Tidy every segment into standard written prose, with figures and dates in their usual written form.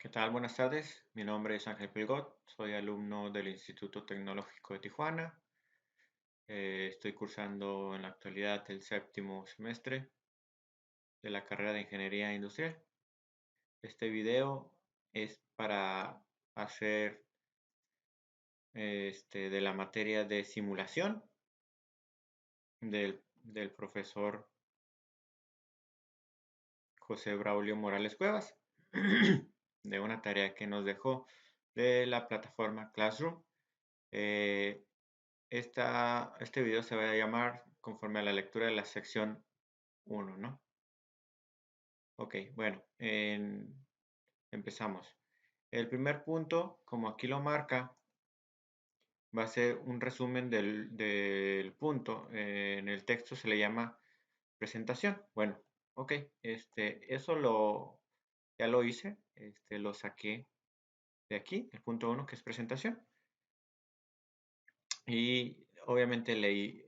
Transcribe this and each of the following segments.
¿Qué tal? Buenas tardes. Mi nombre es Ángel Pilgot. Soy alumno del Instituto Tecnológico de Tijuana. Estoy cursando en la actualidad el séptimo semestre de la carrera de Ingeniería Industrial. Este video es para hacer de la materia de simulación del profesor José Braulio Morales Cuevas, de una tarea que nos dejó de la plataforma Classroom. Eh, este video se va a llamar conforme a la lectura de la sección 1, ¿no? Ok, bueno, empezamos. El primer punto, como aquí lo marca, va a ser un resumen del punto. En el texto se le llama presentación. Bueno, ok, ya lo hice, lo saqué de aquí, el punto 1, que es presentación. Y obviamente leí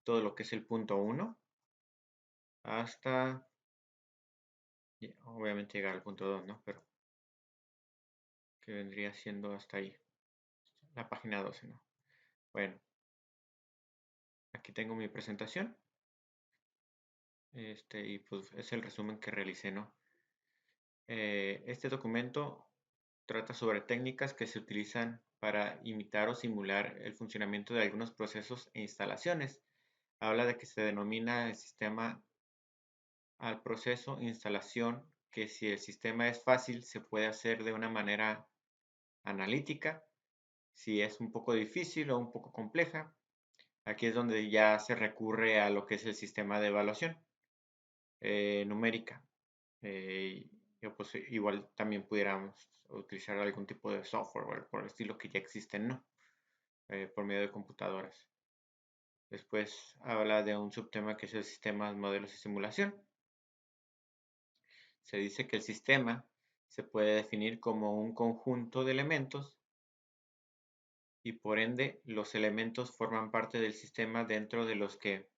todo lo que es el punto 1 hasta, obviamente llegar al punto 2, ¿no? Pero que vendría siendo hasta ahí, la página 12, ¿no? Bueno, aquí tengo mi presentación, y pues es el resumen que realicé, ¿no? Este documento trata sobre técnicas que se utilizan para imitar o simular el funcionamiento de algunos procesos e instalaciones. Habla de que se denomina el sistema al proceso instalación, que si el sistema es fácil se puede hacer de una manera analítica. Si es un poco difícil o un poco compleja, aquí es donde ya se recurre a lo que es el sistema de evaluación numérica. Pues igual también pudiéramos utilizar algún tipo de software por el estilo que ya existen, ¿no? Por medio de computadoras. Después habla de un subtema que es el sistema, modelos y simulación. Se dice que el sistema se puede definir como un conjunto de elementos y por ende los elementos forman parte del sistema dentro de los que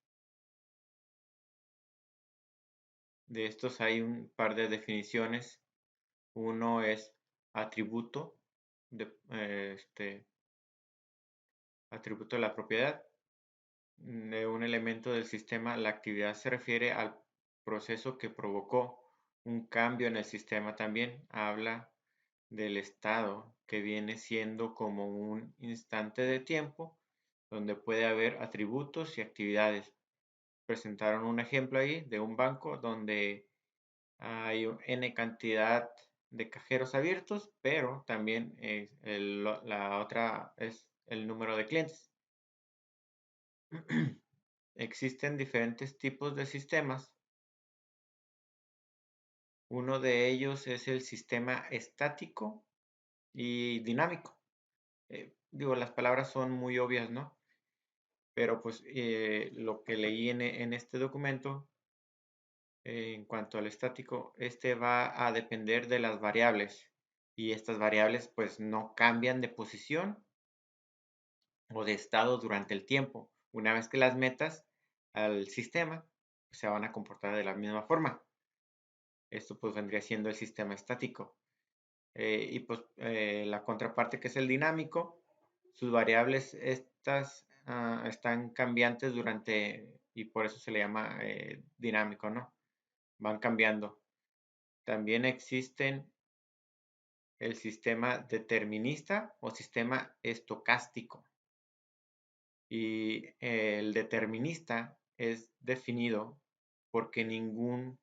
de estos hay un par de definiciones. Uno es atributo atributo de la propiedad de un elemento del sistema. La actividad se refiere al proceso que provocó un cambio en el sistema. También habla del estado, que viene siendo como un instante de tiempo donde puede haber atributos y actividades. Presentaron un ejemplo ahí de un banco donde hay n cantidad de cajeros abiertos, pero también la otra es el número de clientes. Existen diferentes tipos de sistemas. Uno de ellos es el sistema estático y dinámico. Digo, las palabras son muy obvias, ¿no? Pero pues lo que leí en este documento, en cuanto al estático, este va a depender de las variables. Y estas variables pues no cambian de posición o de estado durante el tiempo. Una vez que las metas al sistema, pues, se van a comportar de la misma forma. Esto pues vendría siendo el sistema estático. Y pues la contraparte, que es el dinámico, sus variables estas están cambiantes durante, y por eso se le llama dinámico, ¿no? Van cambiando. También existen el sistema determinista o sistema estocástico. Y el determinista es definido porque ningún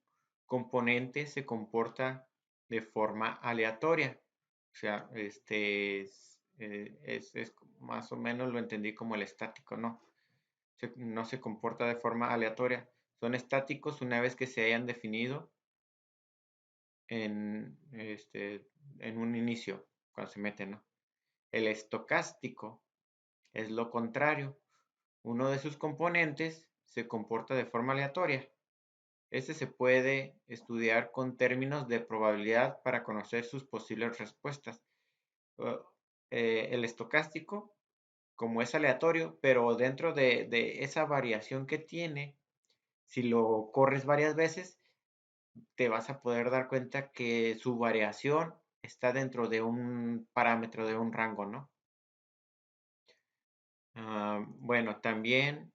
componente se comporta de forma aleatoria. O sea, es más o menos lo entendí como el estático, ¿no? No se comporta de forma aleatoria. Son estáticos una vez que se hayan definido en un inicio, cuando se meten, ¿no? El estocástico es lo contrario. Uno de sus componentes se comporta de forma aleatoria. Este se puede estudiar con términos de probabilidad para conocer sus posibles respuestas. El estocástico, como es aleatorio, pero dentro de esa variación que tiene, si lo corres varias veces, te vas a poder dar cuenta que su variación está dentro de un parámetro, de un rango, ¿no? Bueno, también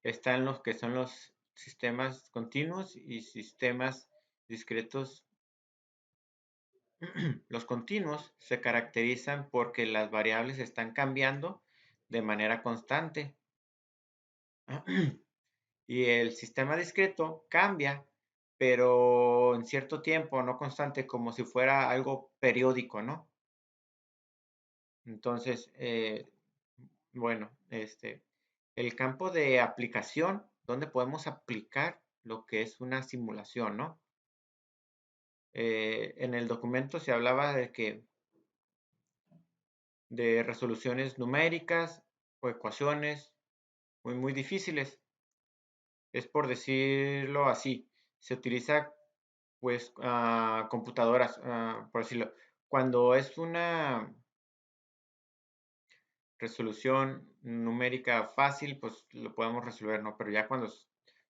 están los que son los sistemas continuos y sistemas discretos. Los continuos se caracterizan porque las variables están cambiando de manera constante y el sistema discreto cambia, pero en cierto tiempo, no constante, como si fuera algo periódico, ¿no? Entonces, bueno, el campo de aplicación, donde podemos aplicar lo que es una simulación, ¿no? En el documento se hablaba de que de resoluciones numéricas o ecuaciones muy difíciles. Es por decirlo así. Se utiliza pues computadoras, por decirlo. Cuando es una resolución numérica fácil, pues lo podemos resolver, ¿no? Pero ya cuando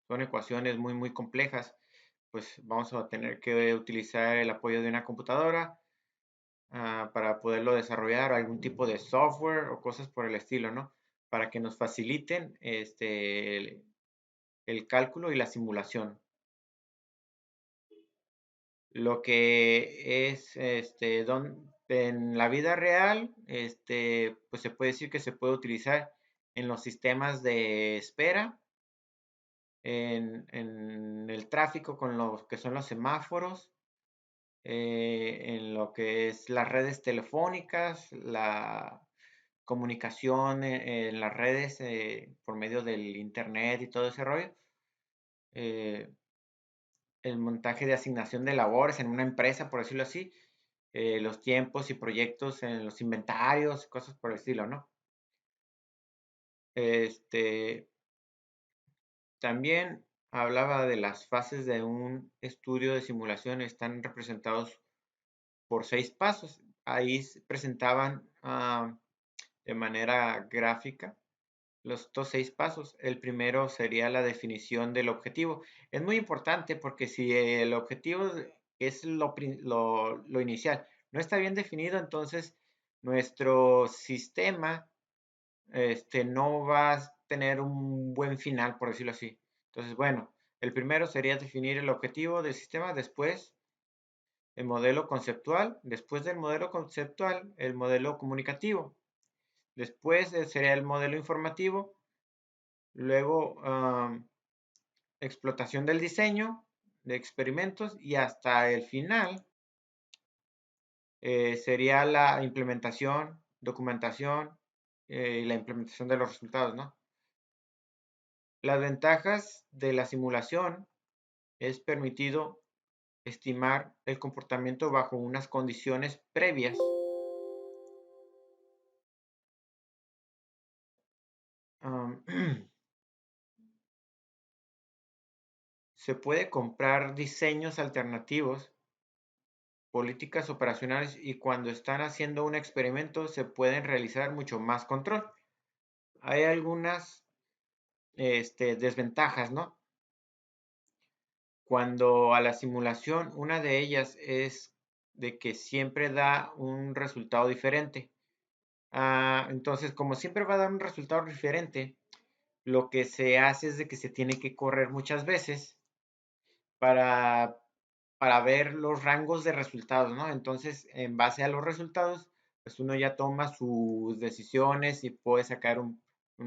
son ecuaciones muy complejas, pues vamos a tener que utilizar el apoyo de una computadora para poderlo desarrollar, algún tipo de software o cosas por el estilo, ¿no? Para que nos faciliten el cálculo y la simulación. Lo que es en la vida real, pues se puede decir que se puede utilizar en los sistemas de espera, en el tráfico con lo que son los semáforos, en lo que es las redes telefónicas, la comunicación en las redes por medio del internet y todo ese rollo. eh, el montaje de asignación de labores en una empresa, por decirlo así, los tiempos y proyectos en los inventarios, cosas por el estilo, ¿no? Este, también hablaba de las fases de un estudio de simulación, están representados por 6 pasos. Ahí se presentaban de manera gráfica estos 6 pasos. El primero sería la definición del objetivo. Es muy importante porque si el objetivo es lo inicial, no está bien definido, entonces nuestro sistema no va a tener un buen final, por decirlo así. Entonces, bueno, el primero sería definir el objetivo del sistema, después el modelo conceptual, después del modelo conceptual, el modelo comunicativo, después sería el modelo informativo, luego explotación del diseño, de experimentos y hasta el final sería la implementación, documentación y la implementación de los resultados, ¿no? Las ventajas de la simulación es permitido estimar el comportamiento bajo unas condiciones previas. Um, Se puede comprar diseños alternativos, políticas operacionales y cuando están haciendo un experimento se pueden realizar mucho más control. Hay algunas desventajas, ¿no? Cuando a la simulación, una de ellas es de que siempre da un resultado diferente. Entonces, como siempre va a dar un resultado diferente, lo que se hace es de que se tiene que correr muchas veces para, para ver los rangos de resultados, ¿no? Entonces, en base a los resultados, pues uno ya toma sus decisiones y puede sacar un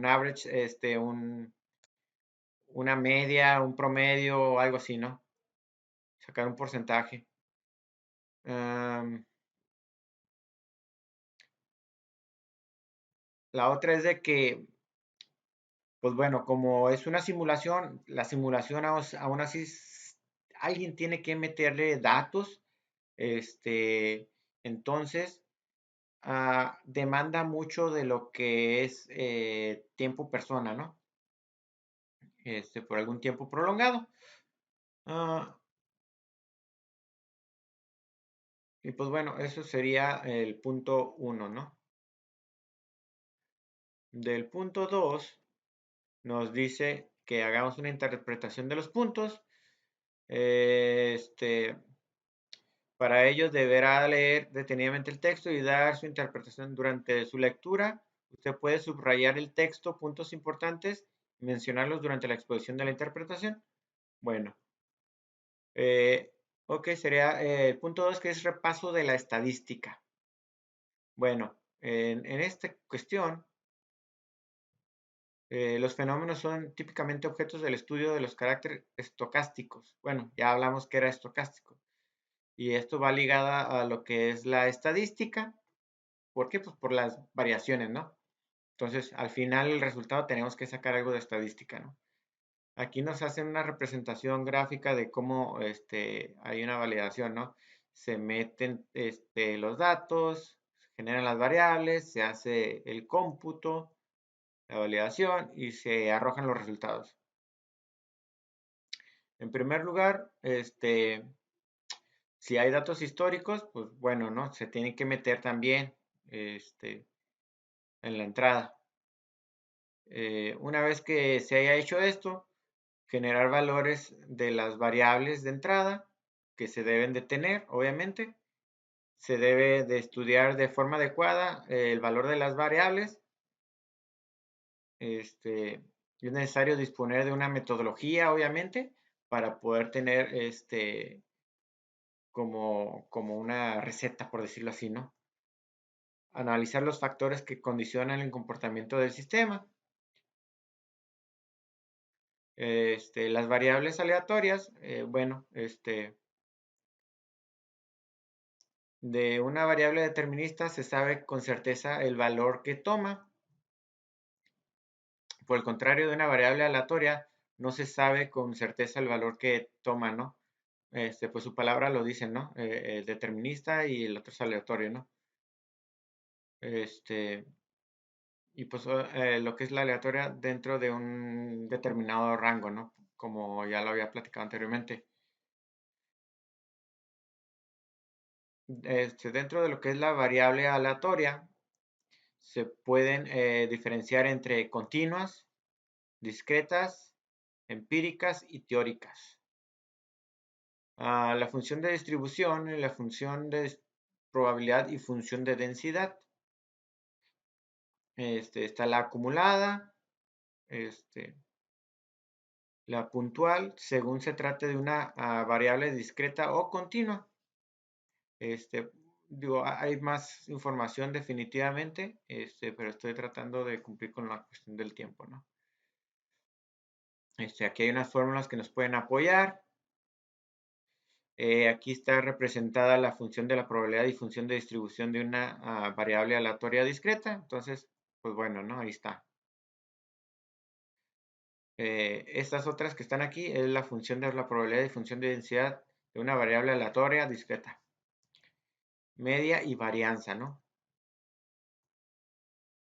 average, una media, un promedio, algo así, ¿no? Sacar un porcentaje. Am, la otra es de que, pues bueno, como es una simulación, la simulación aún así alguien tiene que meterle datos, entonces demanda mucho de lo que es tiempo persona, ¿no? Por algún tiempo prolongado. Ah, y pues bueno, eso sería el punto uno, ¿no? Del punto 2 nos dice que hagamos una interpretación de los puntos. Para ello deberá leer detenidamente el texto y dar su interpretación durante su lectura. Usted puede subrayar el texto, puntos importantes, y mencionarlos durante la exposición de la interpretación. Bueno, ok, sería el punto 2, que es repaso de la estadística. Bueno, en esta cuestión, los fenómenos son típicamente objetos del estudio de los caracteres estocásticos. Bueno, ya hablamos que era estocástico. Y esto va ligada a lo que es la estadística. ¿Por qué? Pues por las variaciones, ¿no? Entonces, al final el resultado tenemos que sacar algo de estadística, ¿no? Aquí nos hacen una representación gráfica de cómo hay una validación, ¿no? Se meten los datos, se generan las variables, se hace el cómputo, la validación y se arrojan los resultados. En primer lugar, si hay datos históricos, pues bueno, ¿no? Se tienen que meter también en la entrada. Una vez que se haya hecho esto, generar valores de las variables de entrada que se deben de tener, obviamente. Se debe de estudiar de forma adecuada el valor de las variables. Es necesario disponer de una metodología, obviamente, para poder tener como una receta, por decirlo así, ¿no? Analizar los factores que condicionan el comportamiento del sistema. Las variables aleatorias, bueno, de una variable determinista se sabe con certeza el valor que toma. Por el contrario, de una variable aleatoria no se sabe con certeza el valor que toma, ¿no? Pues su palabra lo dice, ¿no? Determinista y el otro es aleatorio, ¿no? Este, y pues lo que es la aleatoria dentro de un determinado rango, ¿no? Como ya lo había platicado anteriormente. Dentro de lo que es la variable aleatoria, se pueden diferenciar entre continuas, discretas, empíricas y teóricas. La función de distribución, la función de probabilidad y función de densidad. Está la acumulada, la puntual, según se trate de una variable discreta o continua. Digo, hay más información definitivamente, pero estoy tratando de cumplir con la cuestión del tiempo, ¿no? Aquí hay unas fórmulas que nos pueden apoyar. Aquí está representada la función de la probabilidad y función de distribución de una variable aleatoria discreta. Entonces, pues bueno, ¿no? Ahí está. Estas otras que están aquí es la función de la probabilidad y función de densidad de una variable aleatoria discreta. Media y varianza, ¿no?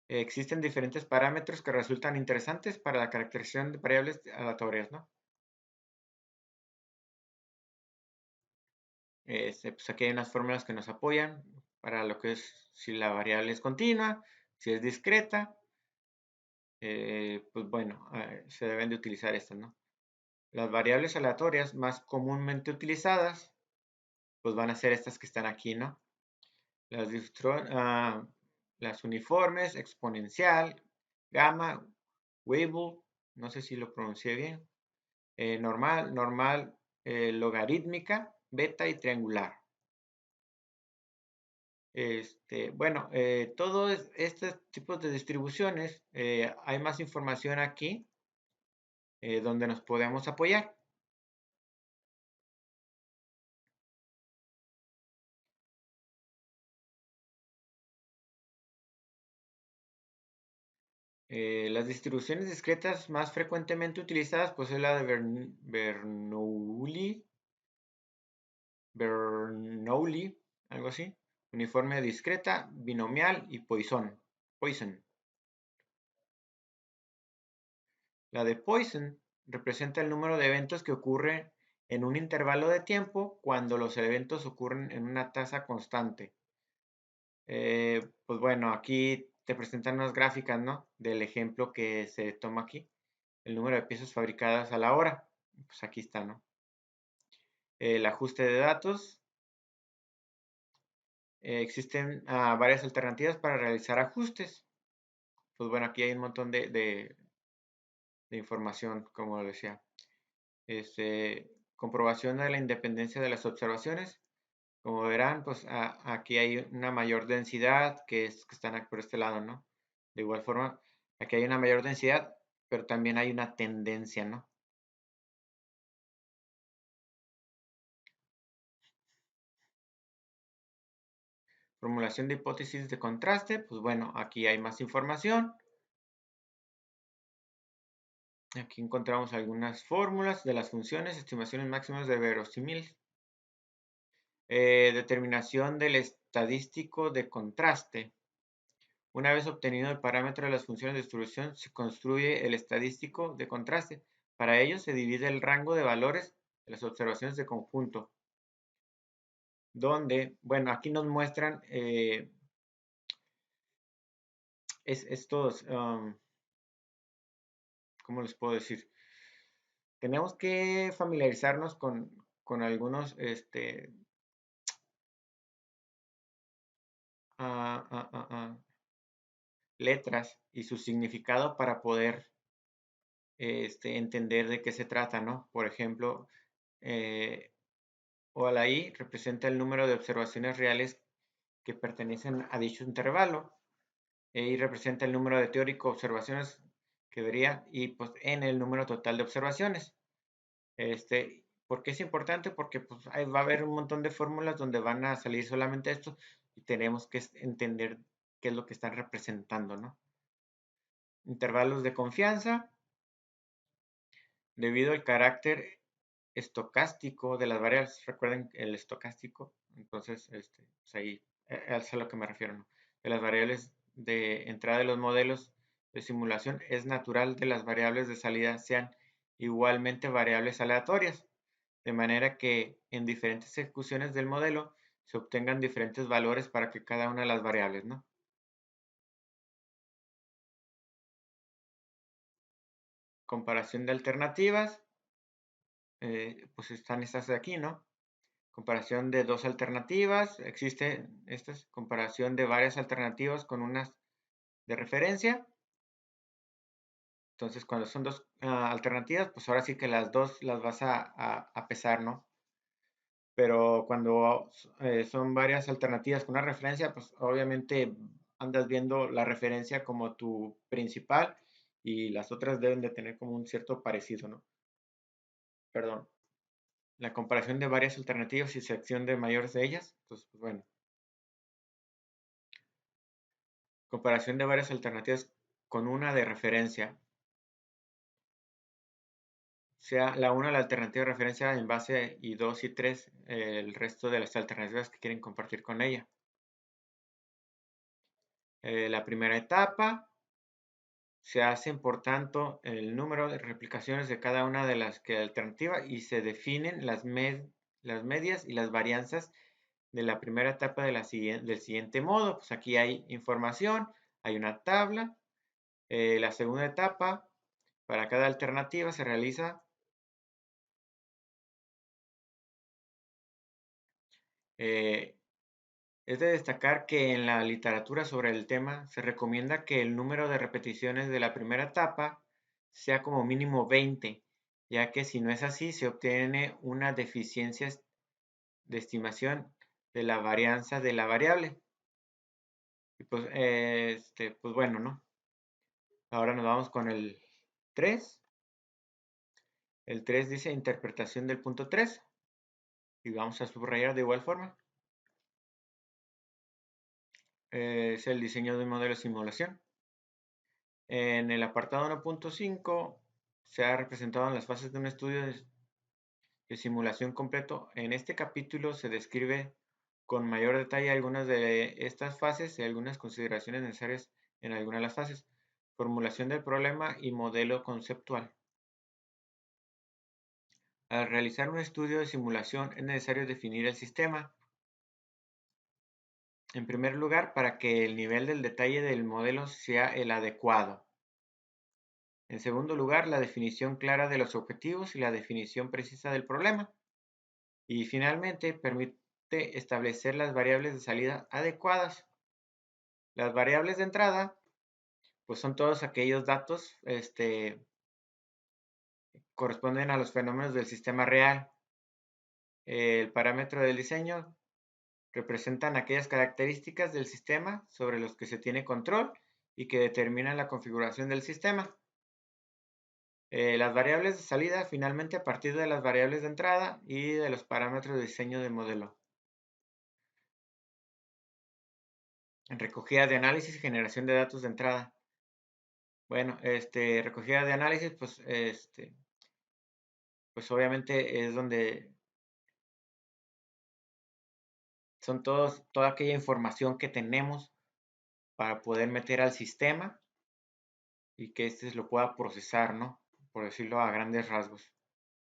Existen diferentes parámetros que resultan interesantes para la caracterización de variables aleatorias, ¿no? Pues aquí hay unas fórmulas que nos apoyan para lo que es si la variable es continua, si es discreta, pues bueno, se deben de utilizar estas, ¿no? Las variables aleatorias más comúnmente utilizadas, pues van a ser estas que están aquí, ¿no? Las uniformes, exponencial, gamma, Weibull, no sé si lo pronuncié bien, normal, logarítmica, beta y triangular. Bueno, todos estos tipos de distribuciones, hay más información aquí donde nos podemos apoyar. Las distribuciones discretas más frecuentemente utilizadas, pues es la de Bernoulli, algo así, uniforme discreta, binomial y Poisson. La de Poisson representa el número de eventos que ocurren en un intervalo de tiempo cuando los eventos ocurren en una tasa constante. Pues bueno, aquí te presentan unas gráficas, ¿no? Del ejemplo que se toma aquí. El número de piezas fabricadas a la hora. Pues aquí está, ¿no? el ajuste de datos. Existen varias alternativas para realizar ajustes. Pues bueno, aquí hay un montón de información, como decía. Comprobación de la independencia de las observaciones. Como verán, pues aquí hay una mayor densidad que están por este lado, ¿no? De igual forma, aquí hay una mayor densidad, pero también hay una tendencia, ¿no? Formulación de hipótesis de contraste, pues bueno, aquí hay más información. Aquí encontramos algunas fórmulas de las funciones, estimaciones máximas de verosímil. Determinación del estadístico de contraste. Una vez obtenido el parámetro de las funciones de distribución, se construye el estadístico de contraste. Para ello se divide el rango de valores de las observaciones de conjunto, donde, bueno, aquí nos muestran estos, ¿cómo les puedo decir? Tenemos que familiarizarnos con algunos, ah, ah, ah, ah, letras y su significado para poder entender de qué se trata, ¿no? Por ejemplo, o a la I representa el número de observaciones reales que pertenecen a dicho intervalo. Y representa el número de teórico observaciones que vería y pues en el número total de observaciones. ¿Por qué es importante? Porque pues, va a haber un montón de fórmulas donde van a salir solamente esto y tenemos que entender qué es lo que están representando, ¿no? Intervalos de confianza, debido al carácter estocástico de las variables. Recuerden el estocástico, entonces pues ahí es a lo que me refiero, ¿no? De las variables de entrada de los modelos de simulación, es natural que las variables de salida sean igualmente variables aleatorias, de manera que en diferentes ejecuciones del modelo se obtengan diferentes valores para que cada una de las variables, ¿no? Comparación de alternativas, pues están estas de aquí, ¿no? Comparación de dos alternativas, existe esta comparación de varias alternativas con unas de referencia. Entonces, cuando son dos alternativas, pues ahora sí que las dos las vas a pesar, ¿no? Pero cuando son varias alternativas con una referencia, pues obviamente andas viendo la referencia como tu principal y las otras deben de tener como un cierto parecido, ¿no? Perdón. La comparación de varias alternativas y selección de mayores de ellas. Entonces, pues bueno. Comparación de varias alternativas con una de referencia. Sea la una la alternativa de referencia en base y 2 y 3 el resto de las alternativas que quieren compartir con ella. La primera etapa se hacen por tanto el número de replicaciones de cada una de las que alternativa y se definen las medias y las varianzas de la primera etapa del siguiente modo. Pues aquí hay información, hay una tabla. La segunda etapa, para cada alternativa se realiza es de destacar que en la literatura sobre el tema se recomienda que el número de repeticiones de la primera etapa sea como mínimo 20, ya que si no es así se obtiene una deficiencia de estimación de la varianza de la variable. Y pues, pues bueno, ¿no? Ahora nos vamos con el 3. El 3 dice interpretación del punto 3 y vamos a subrayar de igual forma. Es el diseño de un modelo de simulación. En el apartado 1.5 se ha representado en las fases de un estudio de simulación completo. En este capítulo se describe con mayor detalle algunas de estas fases y algunas consideraciones necesarias en algunas de las fases. Formulación del problema y modelo conceptual. Al realizar un estudio de simulación es necesario definir el sistema. En primer lugar, para que el nivel del detalle del modelo sea el adecuado. En segundo lugar, la definición clara de los objetivos y la definición precisa del problema. Y finalmente permite establecer las variables de salida adecuadas. Las variables de entrada, pues son todos aquellos datos, corresponden a los fenómenos del sistema real. El parámetro del diseño representan aquellas características del sistema sobre los que se tiene control y que determinan la configuración del sistema. Las variables de salida, finalmente, a partir de las variables de entrada y de los parámetros de diseño del modelo. Recogida de análisis y generación de datos de entrada. Bueno, recogida de análisis, pues obviamente es donde son toda aquella información que tenemos para poder meter al sistema y que lo pueda procesar, ¿no? Por decirlo a grandes rasgos.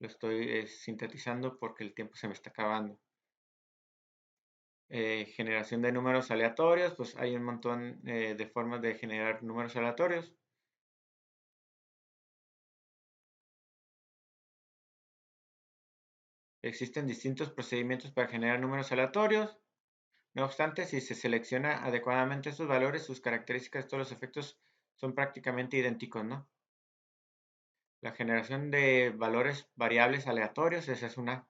Lo estoy sintetizando porque el tiempo se me está acabando. Generación de números aleatorios, pues hay un montón de formas de generar números aleatorios. Existen distintos procedimientos para generar números aleatorios. No obstante, si se selecciona adecuadamente estos valores, sus características, todos los efectos son prácticamente idénticos, ¿no? La generación de valores variables aleatorios, esa es una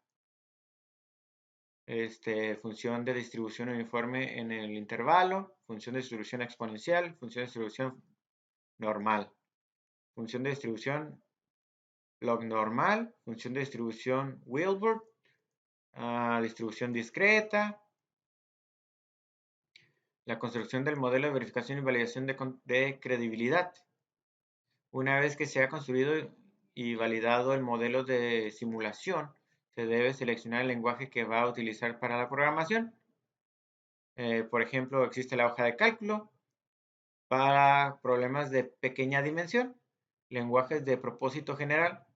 función de distribución uniforme en el intervalo, función de distribución exponencial, función de distribución normal, función de distribución log normal, función de distribución Wilbur, distribución discreta, la construcción del modelo de verificación y validación de credibilidad. Una vez que se ha construido y validado el modelo de simulación, se debe seleccionar el lenguaje que va a utilizar para la programación. Por ejemplo, existe la hoja de cálculo para problemas de pequeña dimensión. Lenguajes de propósito general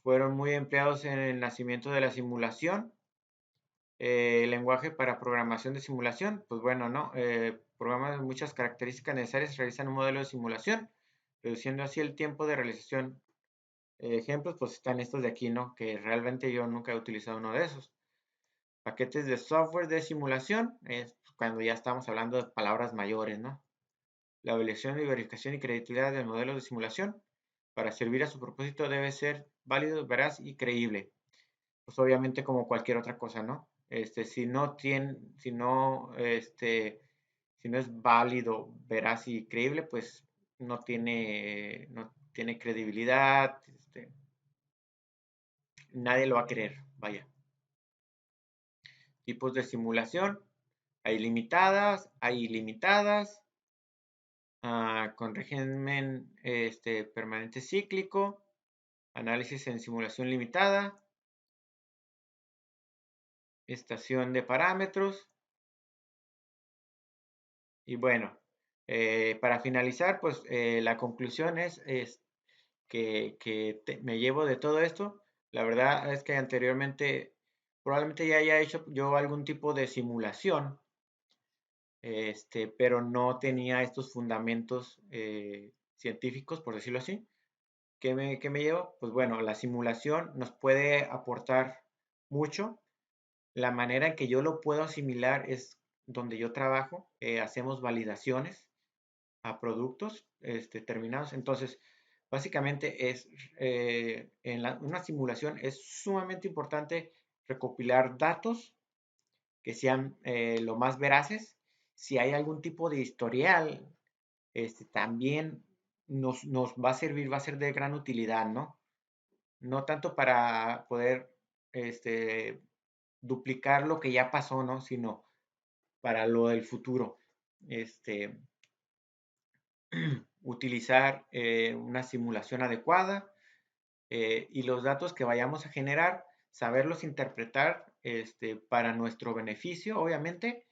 fueron muy empleados en el nacimiento de la simulación. Lenguaje para programación de simulación, pues bueno, ¿no? Programas muchas características necesarias realizan un modelo de simulación, reduciendo así el tiempo de realización. Ejemplos, pues están estos de aquí, ¿no? Que realmente yo nunca he utilizado uno de esos. Paquetes de software de simulación, es cuando ya estamos hablando de palabras mayores, ¿no? La evaluación y verificación y credibilidad del modelo de simulación, para servir a su propósito, debe ser válido, veraz y creíble. Pues obviamente como cualquier otra cosa, ¿no? Si no es válido, veraz y creíble, pues no tiene credibilidad, nadie lo va a querer, vaya. Tipos de simulación, hay limitadas, hay ilimitadas, con régimen permanente cíclico, análisis en simulación limitada, estación de parámetros. Y bueno, para finalizar, pues la conclusión es que me llevo de todo esto. La verdad es que anteriormente probablemente ya haya hecho yo algún tipo de simulación, pero no tenía estos fundamentos científicos, por decirlo así. ¿Qué me llevo? Pues bueno, la simulación nos puede aportar mucho. La manera en que yo lo puedo asimilar es donde yo trabajo, hacemos validaciones a productos terminados. Entonces, básicamente en una simulación es sumamente importante recopilar datos que sean lo más veraces. Si hay algún tipo de historial, también nos va a servir, va a ser de gran utilidad, ¿no? No tanto para poder duplicar lo que ya pasó, ¿no? Sino para lo del futuro. Utilizar una simulación adecuada y los datos que vayamos a generar, saberlos interpretar para nuestro beneficio, obviamente,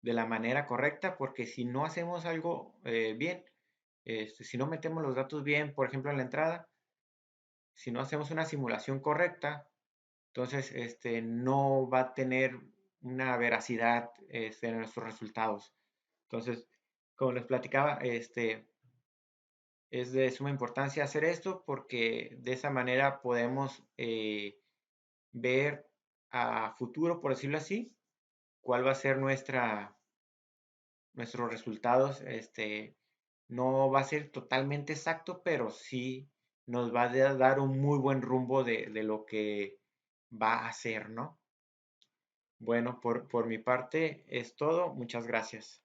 de la manera correcta, porque si no hacemos algo bien, si no metemos los datos bien, por ejemplo, en la entrada, si no hacemos una simulación correcta, entonces no va a tener una veracidad en nuestros resultados. Entonces, como les platicaba, es de suma importancia hacer esto porque de esa manera podemos ver a futuro, por decirlo así, cuál va a ser nuestros resultados. No va a ser totalmente exacto, pero sí nos va a dar un muy buen rumbo de lo que va a ser, ¿no? Bueno, por mi parte es todo. Muchas gracias.